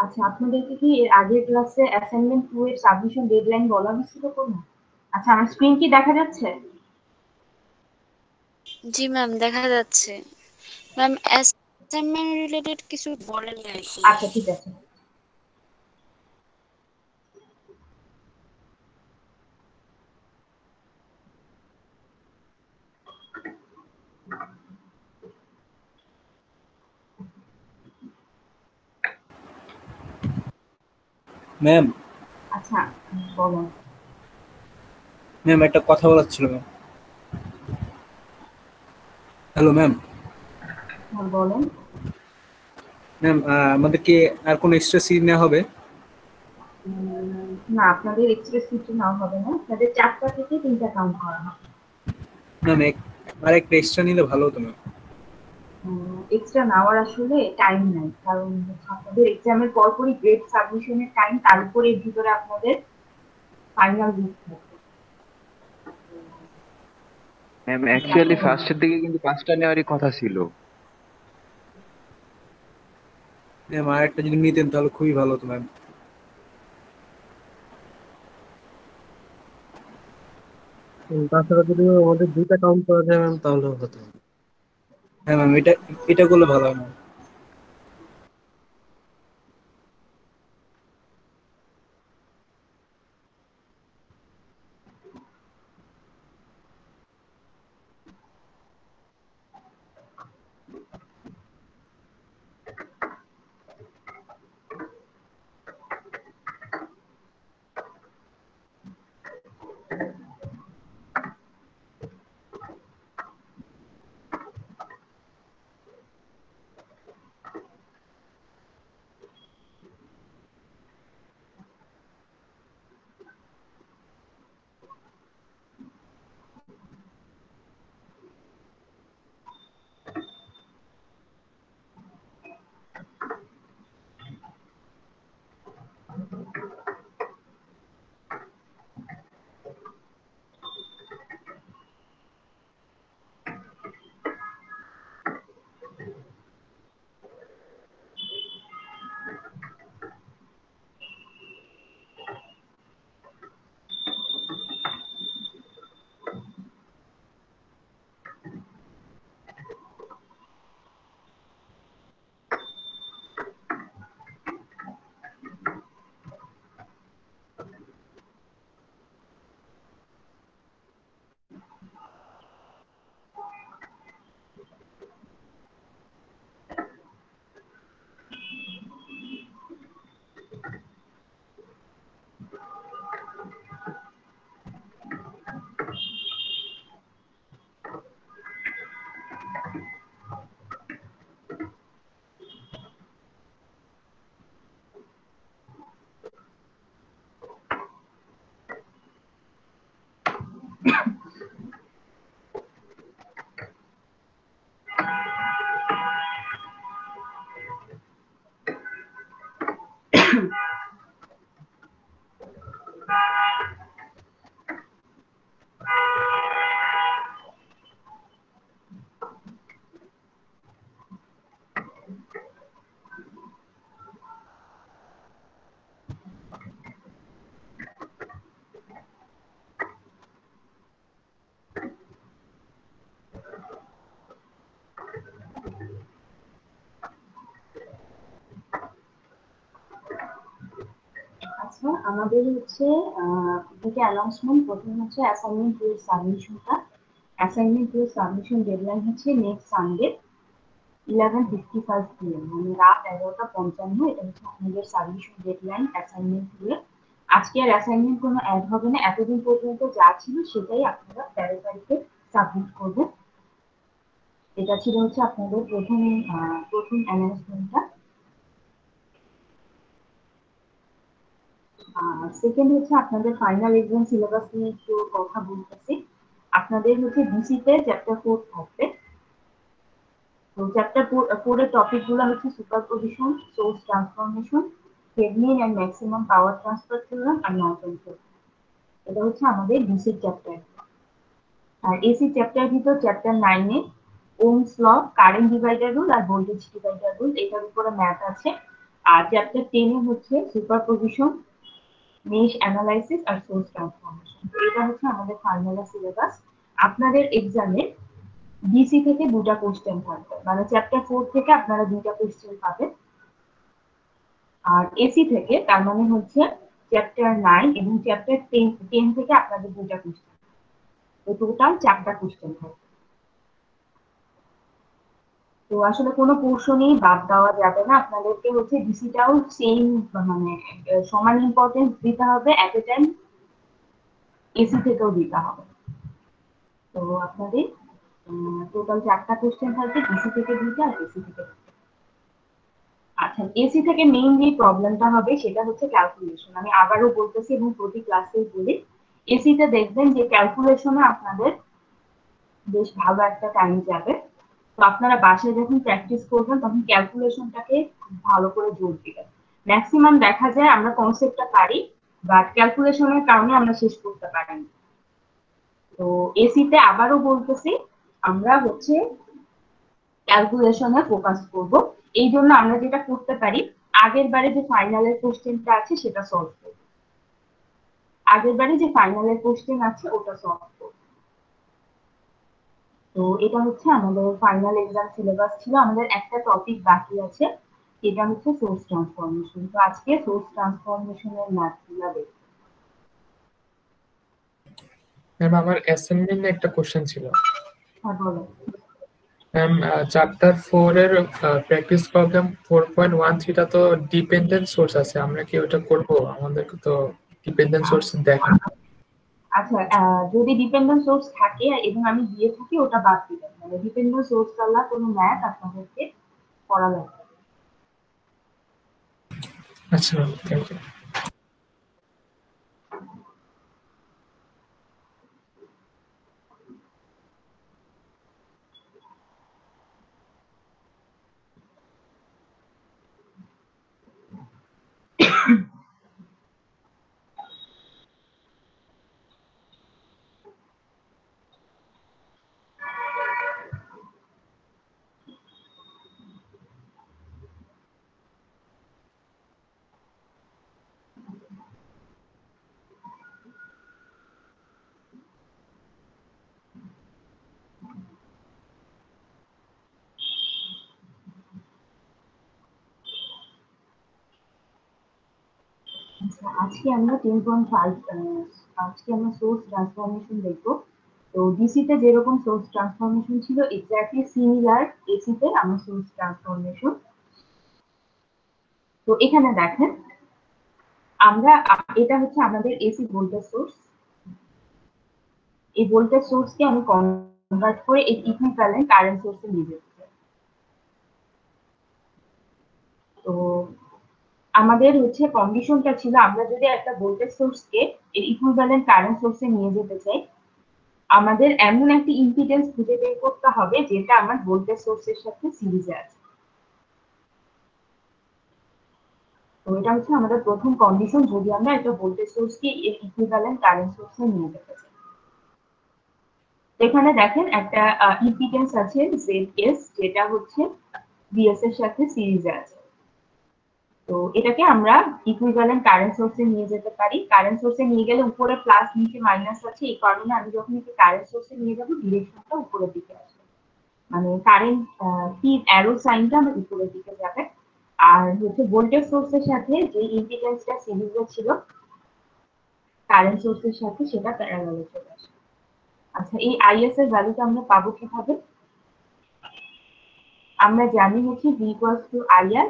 আচ্ছা, আপনাদেরকে কি এর আগের ক্লাসে অ্যাসাইনমেন্ট 2 এর সাবমিশন ডেডলাইন বলা হয়েছিল কোনো? আচ্ছা, আমার স্ক্রিন কি দেখা যাচ্ছে? জি ম্যাম, দেখা যাচ্ছে। ম্যাম, অ্যাসাইনমেন্ট রিলেটেড কিছু বলেন আর কি। আচ্ছা, ঠিক আছে। ম্যাম আচ্ছা, বলুন। ম্যাম একটা কথা বলার ছিল ম্যাম। Hello ma'am. হ্যাঁ, বলেন। ম্যাম আমাদের কি আর কোনো এক্সট্রা সিট নেওয়া হবে? না, আপনাদের এক্সপ্রেস সিটি নেওয়া হবে না। আপনাদের 4টা থেকে 3টা কাউন্ট করা হবে। ম্যাম আর একটা এক্সট্রা নিলে ভালো হতো ম্যাম। এক্সট্রা নেওয়ার আসলে টাইম নাই, কারণ আপনাদের এক্সামের পরপরই গ্রেড সাবমিশনের টাইম, তার উপরে এর ভিতরে আপনাদের ফাইনাল উইক থাকবে। ম্যাম অ্যাকচুয়ালি ফার্স্টের দিকে কিন্তু 5টা নেওয়ারই কথা ছিল। ম্যাম আর একটা যদি নিতেন তাহলে খুবই ভালো হতো ম্যাম। তাছাড়া যদি আমাদের 2টা কাউন্ট করা যায় ম্যাম তাহলে হতো। হ্যাঁ ম্যাম, এটা এটা করলে ভালো হয় ম্যাম। আচ্ছা, আমাদের হচ্ছে থেকে অ্যানাউন্সমেন্ট প্রথম হচ্ছে অ্যাসাইনমেন্ট 2 এর সাবমিশনটা। অ্যাসাইনমেন্ট 2 এর সাবমিশন ডেডলাইন হচ্ছে নেক্সট সানডে 11:55 PM, মানে রাত 11:55। এটা হচ্ছে আপনাদের সাবমিশন ডেডলাইন অ্যাসাইনমেন্ট 2 এর। আজকে আর অ্যাসাইনমেন্ট কোনো অ্যাড হবে না, এতদিন পর্যন্ত যা ছিল সেটাই আপনারা 13 তারিখে সাবমিট করবেন। এটা ছিল হচ্ছে আপনাদের প্রথম অ্যানাউন্সমেন্টটা। সেকেন্ড হচ্ছে আপনাদের ফাইনাল এক্সাম সিলেবাস নিয়ে একটু কথা বলতেছি। আপনাদের হচ্ছে বিসিতে চ্যাপ্টার 4 থাকবে। তো চ্যাপ্টার 4 এর টপিক গুলো হচ্ছে superposition, source transformation, Thevenin and maximum power transfer theorem আর নর্টন থিওরেম। এটা হচ্ছে আমাদের বিসিক চ্যাপ্টার। আর এসি চ্যাপ্টার ভিতর চ্যাপ্টার 9 এ Ohm's law, current divider rule আর ভোল্টেজ ডিভাইডার রুল, এটার উপরে ম্যাথ আছে। আর চ্যাপ্টার 10 এ হচ্ছে সুপারপজিশন, মেশ অ্যানালাইসিস আর সোর্স ট্রান্সফরমেশন। এটা হচ্ছে আমাদের ফাইনাল সিলেবাস। আপনাদের এক্সামে ডিসি থেকে দুটা কোশ্চেন থাকবে, মানে চ্যাপ্টার 4 থেকে আপনারা দুটা কোশ্চেন পাবেন, আর এসি থেকে তার মানে হচ্ছে চ্যাপ্টার 9 এবং চ্যাপ্টার 10 থেকে আপনাদের দুটা কোশ্চেন, তো টোটাল 4টা কোশ্চেন থাকবে। তো আসলে কোনো পোর্শনই বাদ দেওয়া যাবে না, আপনাদেরকে হচ্ছে ডিসিটাও সেম মানে সমান ইম্পর্টেন্স দিতে হবে, এট এ টাইম এসি থেকেও দিতে হবে। তো আপনাদের টোটাল 4টা কোশ্চেন থাকবে, ডিসি থেকে দুইটা আর এসি থেকে দুইটা। আচ্ছা, এসি থেকে মেইন যে প্রবলেমটা হবে সেটা হচ্ছে ক্যালকুলেশন। আমি আবারও বলতেছি এবং প্রতি ক্লাসে বলি, এসিতে দেখবেন যে ক্যালকুলেশনে আপনাদের বেশ ভালো একটা টাইম যাবে। তো আপনারা বাসায় যখন প্র্যাকটিস করবেন তখন ক্যালকুলেশনটাকে ভালো করে জোর দিবেন। ম্যাক্সিমাম দেখা যায় আমরা কনসেপ্টটা পারি, বাট ক্যালকুলেশনের কারণে আমরা শেষ করতে পারি না। তো এসিতে আবারও বলতেছি, আমরা হচ্ছে ক্যালকুলেশনে ফোকাস করব। এই জন্য আমরা যেটা করতে পারি, আগের বারে যে ফাইনালের কোশ্চেনটা আছে সেটা সলভ করব, আগের বারে যে ফাইনালের কোশ্চেন আছে ওটা সলভ করব। তো এটা হচ্ছে আমাদের ফাইনাল এক্সাম সিলেবাস ছিল। আমাদের একটা টপিক বাকি আছে, এটা হচ্ছে সোর্স ট্রান্সফরমেশন। তো আজকে সোর্স ট্রান্সফরমেশনের ম্যাথগুলো দেখব। ম্যাম আমার অ্যাসাইনমেন্টে একটা কোশ্চেন ছিল। হ্যাঁ বলো। ম্যাম চ্যাপ্টার 4 এর প্র্যাকটিস প্রবলেম 4.13 টা তো ডিপেন্ডেন্ট সোর্স আছে, আমরা কি ওটা করব? আমাদেরকে তো ডিপেন্ডেন্ট সোর্স দেখা। আচ্ছা, যদি ডিপেন্ডেন্ট সোর্স থাকে এবং আমি দিয়ে থাকি ওটা বাদ দিবেন, মানে ডিপেন্ডেন্ট সোর্স ছাড়া কোনো ম্যাথ আপনাদেরকে করা লাগবে। আচ্ছা ম্যাম, থ্যাংক ইউ। আচ্ছা, আজকে আমরা 10.5 আজকে আমরা সোর্স ট্রান্সফরমেশন দেখবো। তো ডিসি তে যেরকম সোর্স ট্রান্সফরমেশন ছিল এক্স্যাক্টলি সিমিলার এসি তে আমরা সোর্স ট্রান্সফরমেশন। তো এখানে দেখেন আমরা এটা হচ্ছে আমাদের এসি ভোল্টেজ সোর্স। এই ভোল্টেজ সোর্সকে আমি কনভার্ট করে এই ইকুইভ্যালেন্ট কারেন্ট সোর্সে নিয়ে যেতে চাই। তো আমাদের হচ্ছে কন্ডিশনটা ছিল, আমরা যদি একটা ভোল্টেজ সোর্সকে এর ইকুইভ্যালেন্ট কারেন্ট সোর্সে নিয়ে যেতে চাই, আমাদের এমন একটা ইম্পিডেন্স খুঁজে বের করতে হবে যেটা আমার ভোল্টেজ সোর্সের সাথে সিরিজে আছে। তো এটা হচ্ছে আমাদের প্রথম কন্ডিশন, যদি আমরা একটা ভোল্টেজ সোর্সকে এর ইকুইভ্যালেন্ট কারেন্ট সোর্সে নিয়ে যেতে চাই। এখানে দেখেন একটা ইম্পিডেন্স আছে ZS, যেটা হচ্ছে VS এর সাথে সিরিজে আছে। তো এটাকে আমরা ইকুইভ্যালেন্ট কারেন্ট সোর্সে নিয়ে যেতে পারি। কারেন্ট সোর্সে নিয়ে গেলে উপরে প্লাস নিচে মাইনাস আছে, এই কারণে আমি যখন একে কারেন্ট সোর্সে নিয়ে যাব ডিরেকশনটা উপরের দিকে আসবে, মানে কারেন্ট তীর অ্যারো সাইনটা আমার উপরের দিকে যাবে। আর হচ্ছে ভোল্টেজ সোর্সের সাথে যে ইম্পিডেন্সটা সিরিজে ছিল কারেন্ট সোর্সের সাথে, সেটা প্যারালালে চলে আসবে। আচ্ছা, এই আইএস এর ভ্যালুটা আমরা পাবো কিভাবে? আমরা জানি হচ্ছে V ইকুয়ালস টু IR।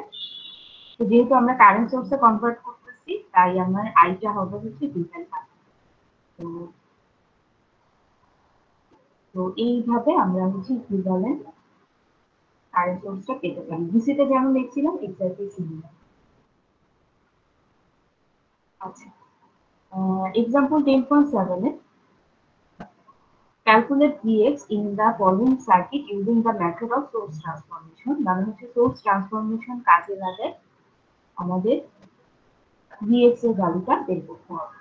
তো যেহেতু আমরা কারেন্ট সোর্সে কনভার্ট করতেছি তাই আমার আইটা হবে হচ্ছে V/R। তো তো এইভাবে আমরা হচ্ছে ইকুইভ্যালেন্ট কারেন্ট সোর্সটা পেতে পারি। ডিসিতে যেমন দেখছিলাম এক্স্যাক্টলি সিমিলার। আচ্ছা, example 10.7 A calculate Vx in the following circuit using the method of source transformation। মানে হচ্ছে সোর্স ট্রান্সফরমেশন কাজে লাগায় আমাদের Vx এর ভ্যালুটা বের করতে হবে।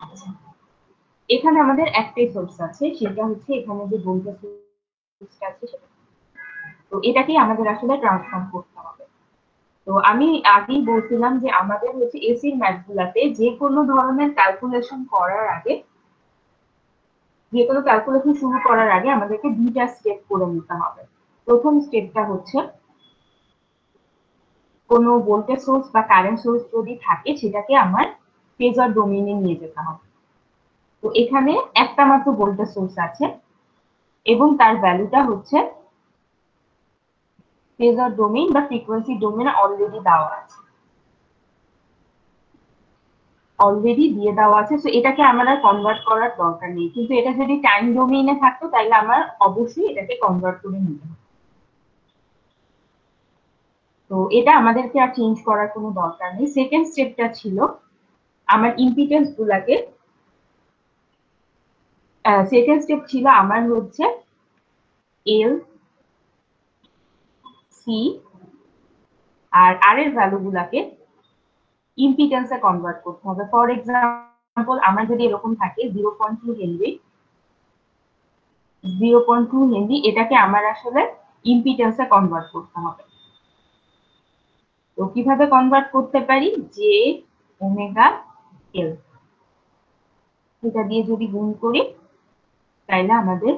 আচ্ছা, এখানে আমাদের একটাই সোর্স আছে, সেটা হচ্ছে এখানে যে ভোল্টেজ সোর্সটা আছে সেটা। তো তো এটাকেই আমাদের আসলে ট্রান্সফর্ম করতে হবে। তো আমি আগেই বলছিলাম যে আমাদের হচ্ছে এসির ম্যাথগুলাতে যে কোনো ধরনের ক্যালকুলেশন করার আগে, যে কোনো ক্যালকুলেশন শুরু করার আগে আমাদেরকে দুইটা স্টেপ করে নিতে হবে। প্রথম স্টেপটা হচ্ছে কোনো ভোল্টেজ সোর্স বা কারেন্ট সোর্স যদি থাকে সেটাকে আমার ফেজার ডোমেইনে নিয়ে যেতে হবে। তো এখানে একটা মাত্র ভোল্টেজ সোর্স আছে এবং তার ভ্যালুটা হচ্ছে ফেজার ডোমেইন বা ফ্রিকোয়েন্সি ডোমেইনে অলরেডি দেওয়া আছে, অলরেডি দিয়ে দেওয়া আছে। তো এটাকে আমার আর কনভার্ট করার দরকার নেই, কিন্তু এটা যদি টাইম ডোমেইনে থাকতো তাহলে আমার অবশ্যই এটাকে কনভার্ট করে নিতে হবে। তো এটা আমাদেরকে আর চেঞ্জ করার কোনো দরকার নেই। সেকেন্ড স্টেপটা ছিল আমার ইম্পিডেন্স গুলাকে, সেকেন্ড স্টেপ ছিল আমার হচ্ছে এল, সি আর আর এর ভ্যালু গুলাকে ইম্পিডেন্সে কনভার্ট করতে হবে। ফর এক্সাম্পল আমার যদি এরকম থাকে 0.2 হেনরি, 0.2 হেনরি, এটাকে আমার আসলে ইম্পিডেন্সে কনভার্ট করতে হবে। তো কিভাবে কনভার্ট করতে পারি, জে ওমেগা এল, এটা দিয়ে যদি গুণ করি তাহলে আমাদের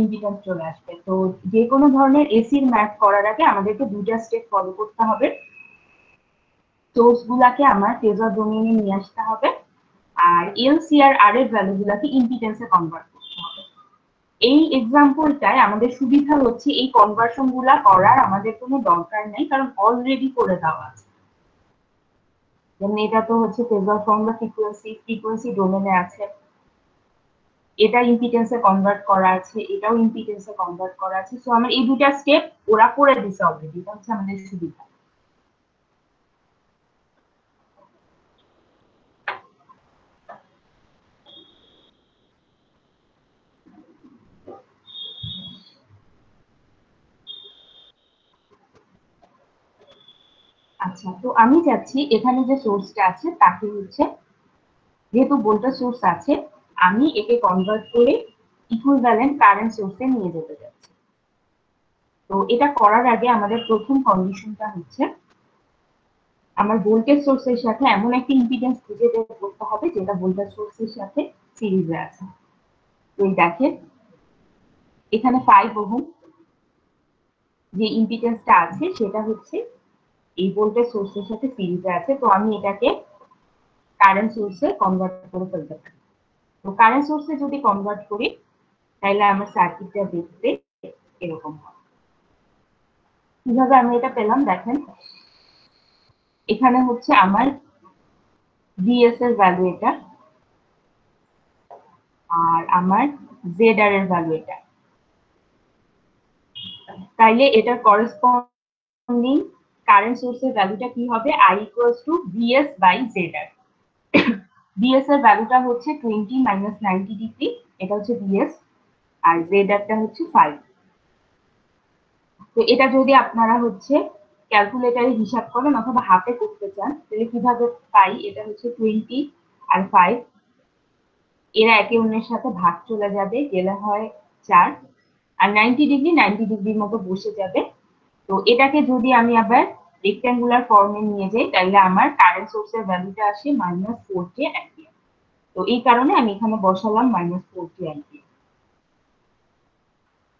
ইম্পিডেন্স চলে আসবে। তো যে কোনো ধরনের এসির ম্যাথ করার আগে আমাদেরকে দুইটা স্টেপ ফলো করতে হবে। সোর্স গুলাকে আমার ফেজার ডোমেইনে নিয়ে আসতে হবে আর এল, সি আর আর এর ভ্যালু গুলাকে ইম্পিডেন্সে কনভার্ট করতে হবে। এই এক্সাম্পলটায় আমাদের সুবিধা হচ্ছে এই কনভার্সন গুলা করার আমাদের কোনো দরকার নেই, কারণ অলরেডি করে দেওয়া আছে। যেমন এটা তো হচ্ছে ফেজার ফর্ম বা ফ্রিকোয়েন্সি ডোমেইনে আছে, এটা ইম্পিডেন্সে কনভার্ট করা আছে, এটাও ইম্পিডেন্সে কনভার্ট করা আছে। সো আমার এই দুটা স্টেপ ওরা করে দিছে অলরেডি, এটা হচ্ছে আমাদের সুবিধা। আচ্ছা, তো আমি চাচ্ছি এখানে যে সোর্সটা আছে তাকে হচ্ছে, যেহেতু ভোল্টেজ সোর্স আছে, আমি একে কনভার্ট করে ইকুইভ্যালেন্ট কারেন্ট সোর্সে নিয়ে যেতে চাচ্ছি। তো এটা করার আগে আমাদের প্রথম কন্ডিশনটা হচ্ছে আমার ভোল্টেজ সোর্সের সাথে এমন একটা ইম্পিডেন্স খুঁজে বের করতে হবে যেটা ভোল্টেজ সোর্সের সাথে সিরিজে আছে। তো দেখেন এখানে 5 ওহম যে ইম্পিডেন্সটা আছে সেটা হচ্ছে এই ভোল্টেজ সোর্সের সাথে সিরিজে আছে। তো আমি এটাকে কারেন্ট সোর্সে কনভার্ট করে ফেলতে পারি। তো কারেন্ট সোর্সে যদি কনভার্ট করি তাহলে আমার সার্কিটটা দেখতে এরকম হয়। কিভাবে আমি এটা পেলাম দেখেন, এখানে হচ্ছে আমার ভিএস এর ভ্যালু এটা আর আমার জেড আর এর ভ্যালু এটা, তাইলে এটার করেসপন্ডিং কারেন্ট সোর্সের ভ্যালুটা কি হবে, I equals to VS by Z R. VS এর ভ্যালুটা হচ্ছে 20 মাইনাস 90 ডিগ্রি, এটা হচ্ছে ভিএস, আর জেড আরটা হচ্ছে 5। তো এটা যদি আপনারা হচ্ছে ক্যালকুলেটরে হিসাব করেন অথবা হাতে করতে চান তাহলে কিভাবে পাই, এটা হচ্ছে 20 আর 5, এরা একে অন্যের সাথে ভাগ চলে যাবে, গেলে হয় 4, আর 90 ডিগ্রির মতো বসে যাবে। তো এটাকে যদি আমি আবার রেক্ট্যাঙ্গুলার ফর্মে নিয়ে যাই তাহলে আমার কারেন্ট সোর্সের ভ্যালুটা আসে -4K অ্যাম্পিয়ার। তো এই কারণে আমি এখানে বসালাম -4K অ্যাম্পিয়ার।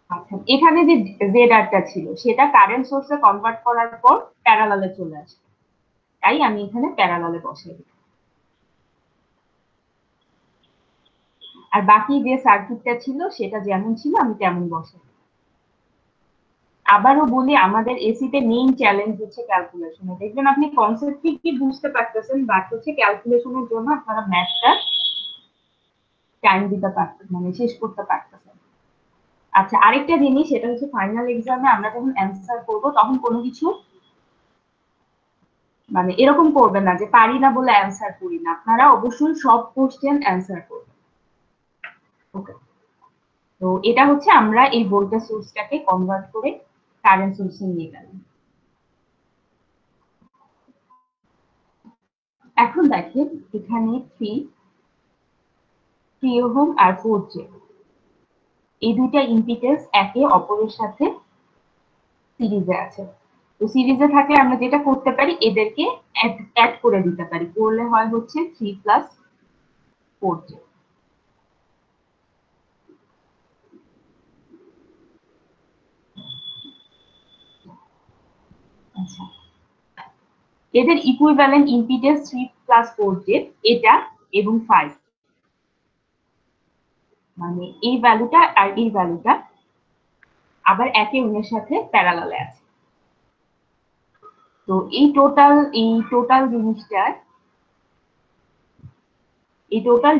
আচ্ছা, এখানে যে জেড আরটা ছিল সেটা কারেন্ট সোর্সে কনভার্ট করার পর প্যারালালে চলে আসে, তাই আমি এখানে প্যারালালে বসাই দিই। আর বাকি যে সার্কিটটা ছিল সেটা যেমন ছিল আমি তেমন বসাই। আবারও বলি আমাদের এসিতে মেইন চ্যালেঞ্জ হচ্ছে ক্যালকুলেশনে। দেখবেন আপনি কনসেপ্ট কি বুঝতে পারতেছেন, বাট হচ্ছে ক্যালকুলেশনের জন্য আপনারা ম্যাথটা টাইম দিতে পারতেন, মানে শেষ করতে পারতেছেন। আচ্ছা, আরেকটা জিনিস, সেটা হচ্ছে ফাইনাল এক্সামে আমরা যখন অ্যান্সার করবো তখন কোনো কিছু মানে এরকম করবেন না যে পারি না বলে অ্যান্সার করি না, আপনারা অবশ্যই সব কোশ্চেন অ্যান্সার করবেন। ওকে, তো এটা হচ্ছে আমরা এই ভোল্টেজ সোর্সটাকে কনভার্ট করে কারেন্ট সোর্সে নিয়ে গেলাম। এখন দেখেন এখানে 3 ওহম আর 4J, এই দুইটা ইম্পিডেন্স একে অপরের সাথে সিরিজে আছে। তো সিরিজে থাকলে আমরা যেটা করতে পারি এদেরকে অ্যাড করে দিতে পারি, করলে হয় হচ্ছে 3+4j। আচ্ছা, এদের ইকুইভ্যালেন্ট ইম্পিডেন্স 3+4j এটা এবং 5, মানে এই ভ্যালুটা আর এই ভ্যালুটা আবার একে অন্যের সাথে প্যারালালে আছে। তো এই টোটাল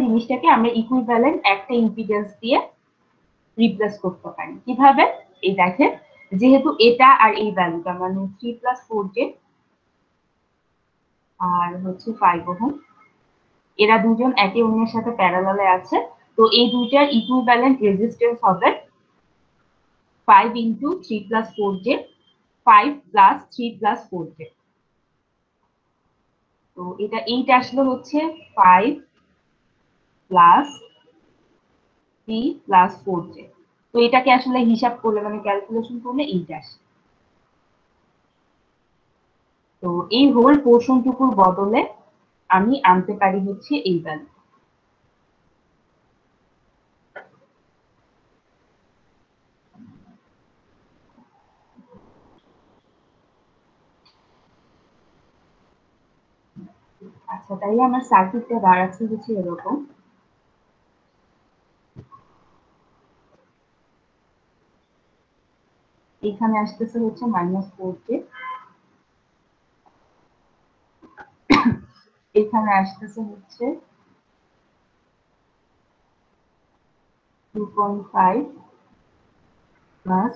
জিনিসটাকে আমরা ইকুইভ্যালেন্ট একটা ইম্পিডেন্স দিয়ে রিপ্লেস করতে পারি। কিভাবে? এই দেখেন, যেহেতু এটা আর এই ভ্যালুটা মানে 3+4j আর হচ্ছে 5 ওহম, এরা দুজন একে অন্যের সাথে প্যারালালে আছে, তো এই দুইটার ইকুইভ্যালেন্ট রেজিস্ট্যান্স হবে 5 × 3+4j, 5 + 3+4j। তো এইটা আসলে হচ্ছে 5 + 3+4j। তো এটাকে আসলে হিসাব করলে মানে ক্যালকুলেশন করলে এইটা আসে। তো এই হোল পোর্শনটুকুর বদলে আমি আনতে পারি হচ্ছে এই ভ্যালু। আচ্ছা, তাই আমার সার্কিটটা দাঁড়াচ্ছে হচ্ছে এরকম। এখানে আসতেছে হচ্ছে -4j, এখানে আসতেছে হচ্ছে 2.5 প্লাস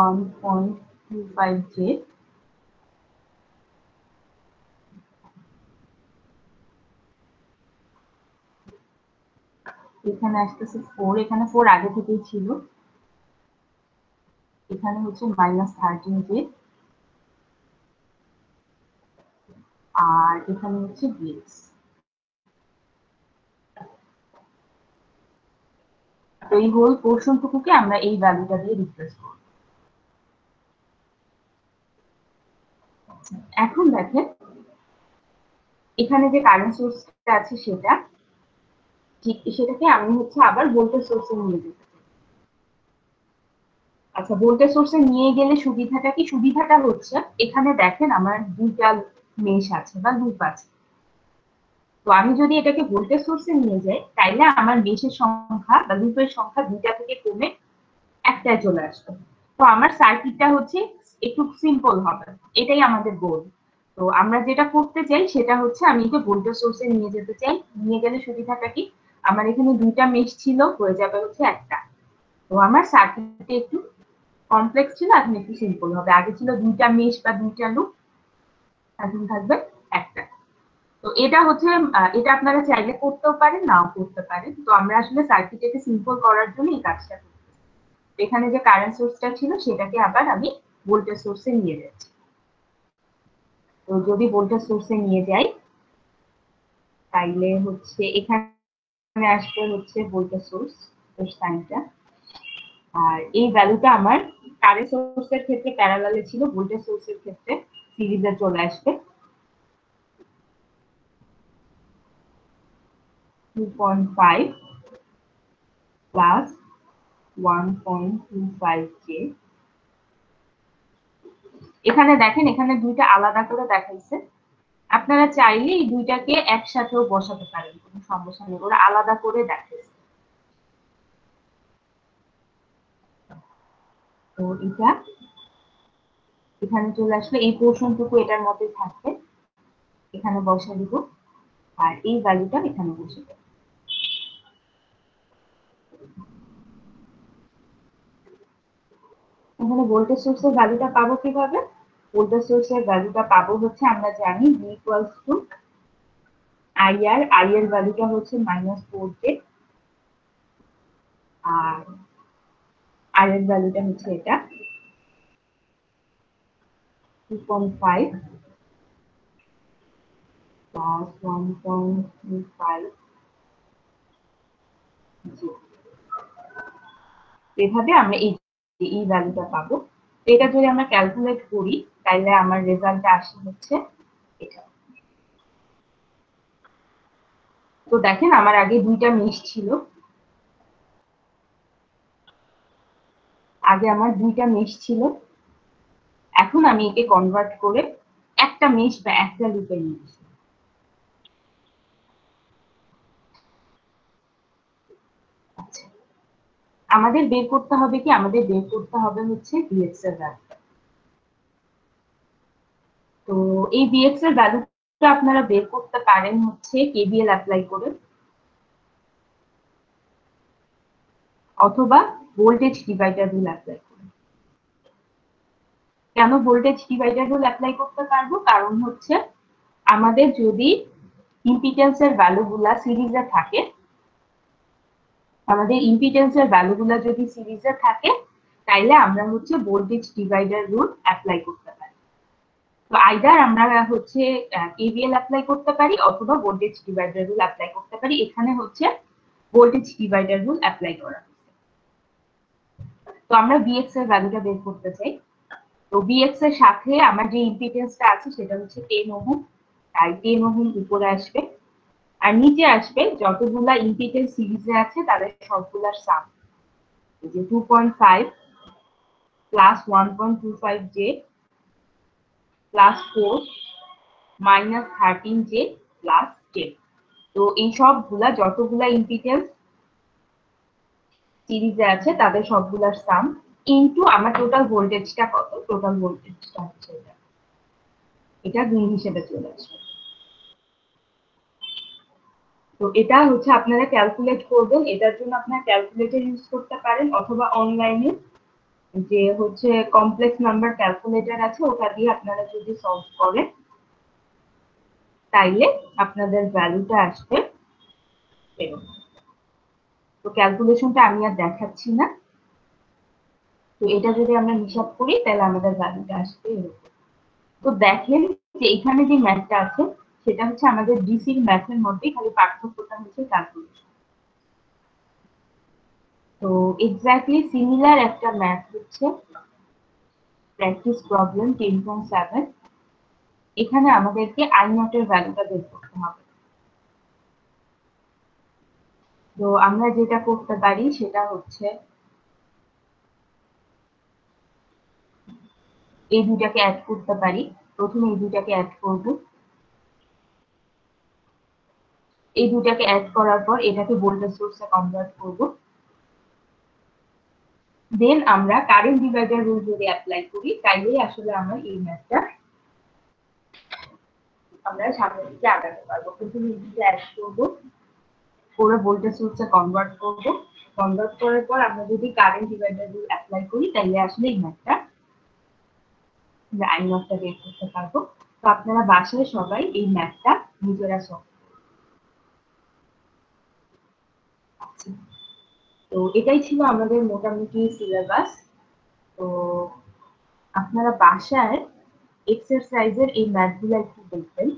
1.25j, এখানে আসতেছে 4, এখানে 4 আগে থেকেই ছিল, এখানে হচ্ছে -13j, আর এখানে হচ্ছে bx। তো এই হোল পোর্শনটুকুকে আমরা এই ভ্যালুটা দিয়ে রিপ্লেস করব। এখন দেখেন, এখানে যে কারেন্ট সোর্সটা আছে সেটাকে আমি হচ্ছে আবার ভোল্টেজ সোর্সে নিয়ে যেতে চাই। আচ্ছা, ভোল্টেজ সোর্সে নিয়ে গেলে সুবিধাটা কি? সুবিধাটা হচ্ছে এখানে দেখেন আমার দুইটা মেশ আছে বা লুপ আছে। তো আমি যদি এটাকে ভোল্টেজ সোর্সে নিয়ে যাই তাইলে আমার মেশের সংখ্যা বা লুপের সংখ্যা দুইটা থেকে কমে একটায় চলে আসবে। তো আমার সার্কিটটা হচ্ছে একটু সিম্পল হবে, এটাই আমাদের গোল। তো আমরা যেটা করতে চাই সেটা হচ্ছে আমি একে ভোল্টেজ সোর্সে নিয়ে যেতে চাই। নিয়ে গেলে সুবিধাটা কি? আমার এখানে দুইটা মেশ ছিল, হয়ে যাবে হচ্ছে একটা। তো আমার সার্কিটটা একটু কমপ্লেক্স ছিল, এখন একটু সিম্পল হবে। আগে ছিল দুইটা মেশ বা দুইটা লুপ, এখন থাকবে একটা। তো এটা হচ্ছে এটা আপনারা চাইলে করতেও পারেন, নাও করতে পারেন। তো আমরা আসলে সার্কিটটাকে সিম্পল করার জন্য এই কাজটা করি। এখানে যে কারেন্ট সোর্সটা ছিল সেটাকে আবার আমি ভোল্টেজ সোর্সে নিয়ে যাচ্ছি। তো যদি ভোল্টেজ সোর্সে নিয়ে যাই তাইলে হচ্ছে এখানে আসবে হচ্ছে ভোল্টেজ সোর্স সাইনটা, আর এই ভ্যালুটা আমার কারেন্ট সোর্সের ক্ষেত্রে প্যারালালে ছিল, ভোল্টেজ সোর্সের ক্ষেত্রে সিরিজে চলে আসবে। 2.5 প্লাস 1.25j। এখানে দেখেন, এখানে দুইটা আলাদা করে দেখাইছে, আপনারা চাইলে এই দুইটাকে একসাথেও বসাতে পারেন, কোনো সমস্যা নেই, ওরা আলাদা করে দেখাইছে। তো এটা এখানে চলে আসলে এই পোর্শনটুকু এটার মধ্যে থাকবে, এখানে বসা দিব, আর এই ভ্যালুটা এখানে বসে দেব। এখানে ভোল্টেজ সোর্সের ভ্যালুটা পাবো কিভাবে? ভোল্টেজ সোর্সের ভ্যালুটা পাবো হচ্ছে, আমরা জানি V = IR, I এর ভ্যালুটা হচ্ছে -4j, আর R এর ভ্যালুটা হচ্ছে এটা 2.5 plus 1.25 জি। এভাবে আমরা এই এই ভ্যালুটা পাবো। এটা যদি আমরা ক্যালকুলেট করি তাহলে আমার রেজাল্টটা আসে হচ্ছে এটা। তো দেখেন আমার আগে দুইটা মেশ ছিল, এখন আমি একে কনভার্ট করে একটা মেশ বা একটা লুপে নিয়েছি। আচ্ছা, আমাদের বের করতে হবে কি, আমাদের বের করতে হবে হচ্ছে ভিএক্স এর ভ্যালু। তো এই ভিএক্স এর ভ্যালুটা আপনারা বের করতে পারেন হচ্ছে কেভিএল অ্যাপ্লাই করে অথবা ভোল্টেজ ডিভাইডার রুল অ্যাপ্লাই করে। কেন ভোল্টেজ ডিভাইডার রুল অ্যাপ্লাই করতে পারবো? কারণ হচ্ছে আমাদের যদি ইম্পিডেন্সের ভ্যালুগুলা সিরিজে থাকে, তাইলে আমরা হচ্ছে ভোল্টেজ ডিভাইডার রুল অ্যাপ্লাই করতে পারি। তো আইদার আমরা হচ্ছে কেভিএল অ্যাপ্লাই করতে পারি অথবা ভোল্টেজ ডিভাইডার রুল অ্যাপ্লাই করতে পারি। এখানে হচ্ছে ভোল্টেজ ডিভাইডার রুল অ্যাপ্লাই করা। তো আমরা ভিএক্স এর ভ্যালুটা বের করতে চাই। তো ভিএক্স এর সাথে আমার যে ইম্পিডেন্সটা আছে সেটা হচ্ছে 10 ওহম, তাই 10 ওহম উপরে আসবে আর নিচে আসবে যতগুলা ইম্পিডেন্স সিরিজে আছে তাদের সবগুলার সাম, যে 2.5 plus 1.25 J plus 4 minus 13 J plus 10। তো এই সবগুলা যতগুলা ইম্পিডেন্স সিরিজে আছে তাদের সবগুলার সাম ইনটু আমার টোটাল ভোল্টেজটা কত, টোটাল ভোল্টেজটা হচ্ছে এটা গুণ হিসেবে চলে আসবে। তো এটা হচ্ছে আপনারা ক্যালকুলেট করবেন, এটার জন্য আপনারা ক্যালকুলেটর ইউজ করতে পারেন অথবা অনলাইনে যে হচ্ছে কমপ্লেক্স নাম্বার ক্যালকুলেটর আছে ওটা দিয়ে আপনারা যদি সলভ করেন তাইলে আপনাদের ভ্যালুটা আসবে এরকম। তো ক্যালকুলেশনটা আমি আর দেখাচ্ছি না। তো এটা যদি আমরা হিসাব করি তাহলে আমাদের ভ্যালুটা আসবে এরকম। তো দেখেন যে এখানে যে ম্যাথটা আছে সেটা হচ্ছে আমাদের ডিসির ম্যাথের মধ্যে, খালি পার্থক্যটা হচ্ছে ক্যালকুলেশন। তো এক্স্যাক্টলি সিমিলার একটা ম্যাথ হচ্ছে প্র্যাকটিস প্রবলেম 10.7। এখানে আমাদেরকে আই নট এর ভ্যালুটা বের করতে হবে। তো আমরা যেটা করতে পারি সেটা হচ্ছে এই দুটাকে অ্যাড করতে পারি। প্রথমে এই দুটাকে অ্যাড করব, এই দুটাকে অ্যাড করার পর এটাকে ভোল্টেজ সোর্সে কনভার্ট করব। দেন আমরা কারেন্ট ডিভাইডার রুল যদি অ্যাপ্লাই করি তাইলেই আসলে আমরা এই ম্যাথটা আমরা সামনের দিকে আগাতে পারবো। প্রথমে এই দুটো অ্যাড করব, করে ভোল্টেজ সোর্সে কনভার্ট করব। কনভার্ট করার পর আমরা যদি কারেন্ট ডিভাইডার রুল অ্যাপ্লাই করি তাইলে আসলে এই ম্যাথটা আই নটটা বের করতে পারবো। তো আপনারা বাসায় সবাই এই ম্যাথটা নিজেরা সলভ। আচ্ছা, তো এটাই ছিল আমাদের মোটামুটি সিলেবাস। তো আপনারা বাসায় এক্সারসাইজের এই ম্যাথগুলো একটু দেখবেন।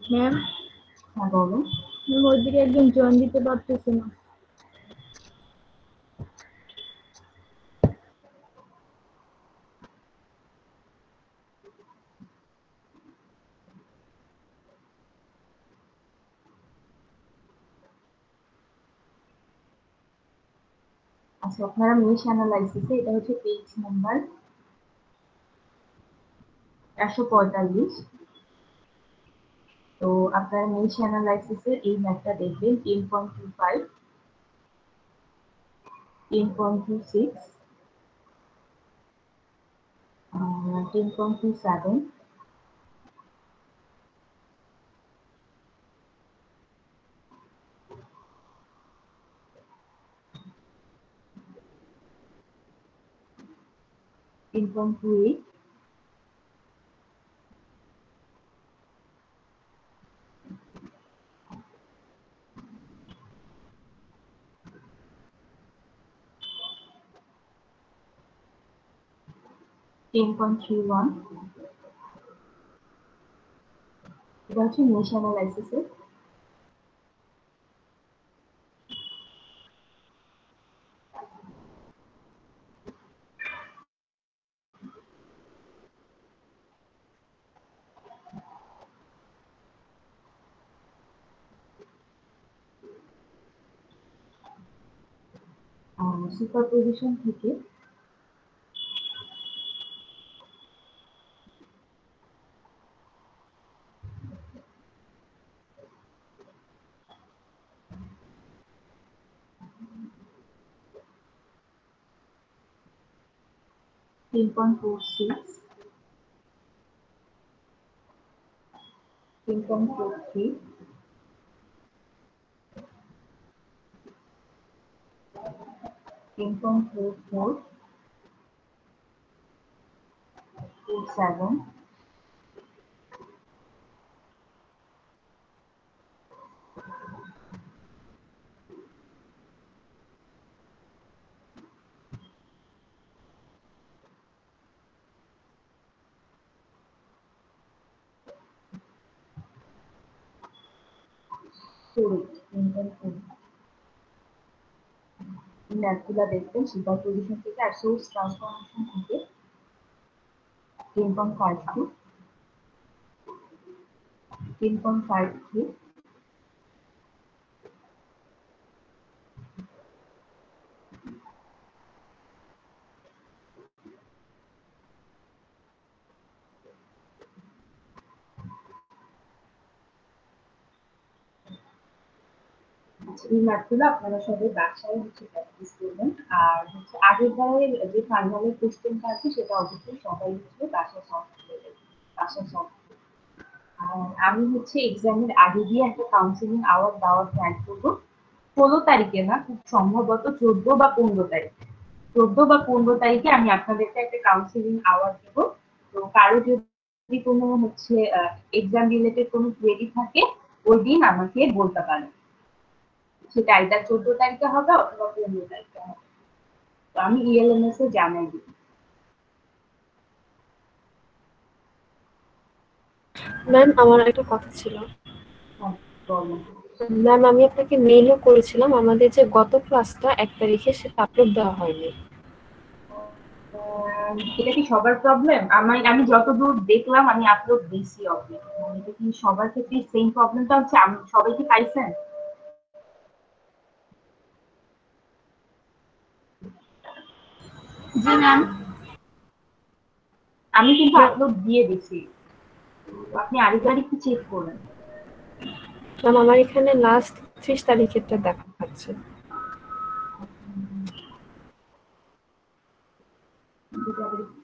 ম্যাম হ্যাঁ বলুন। ওইদিকে একজন জয়েন দিতে পারতেছে না। আচ্ছা, আপনারা মেশ অ্যানালাইসিসে এটা হচ্ছে পেজ নাম্বার 145। তো আপনারা মেশ অ্যানালাইসিসের এই ম্যাথটা দেখবেন 10.25, 10.26, 10.27, 10.28, 10.31 এটা হচ্ছে নিশ অ্যানালাইসিসের। সুপারপজিশন থেকে 10.46 10.43 10.44 47 ম্যাথগুলা দেখবেন সুপারপজিশন থেকে আর সোর্স ট্রান্সফরমেশন থেকে 10.52 10.53 এই ম্যাথগুলো আপনারা সবাই বাসায় হচ্ছে প্র্যাকটিস করবেন। আর হচ্ছে আগের বারের যে ফাইনালের কোশ্চেনটা আছে সেটা অবশ্যই সবাই হচ্ছে বাসায় সলভ করবেন, বাসায় সলভ করবেন। আর আমি হচ্ছে এক্সামের আগে দিয়ে একটা কাউন্সিলিং আওয়ার দেওয়ার প্ল্যান করবো 16 তারিখে না, খুব সম্ভবত 14 বা 15 তারিখে। 14 বা 15 তারিখে আমি আপনাদেরকে একটা কাউন্সিলিং আওয়ার দেবো। তো কারো যদি কোনো হচ্ছে এক্সাম রিলেটেড কোনো কোয়েরি থাকে ওই দিন আমাকে বলতে পারেন, সেটা আইদার 14 তারিখে হবে অথবা 15 তারিখে হবে। তো আমি ইএলএমএস এ জানাই দিব। ম্যাম আমার একটা কথা ছিল। বলুন। ম্যাম আমি আপনাকে মেইলও করেছিলাম, আমাদের যে গত ক্লাসটা 1 তারিখে সেটা আপলোড দেওয়া হয়নি। এটা কি সবার প্রবলেম? আমি যতদূর দেখলাম আমি আপলোড দিছি অলরেডি। এটা কি সবার ক্ষেত্রে সেম প্রবলেমটা হচ্ছে? সবাই কি পাইছেন? জি ম্যাম। আমি কিন্তু আপলোড দিয়ে দিছি, আপনি আরেকবার একটু চেক করুন। ম্যাম আমার এখানে লাস্ট 30 তারিখেরটা দেখাচ্ছে। যদি আবার একটু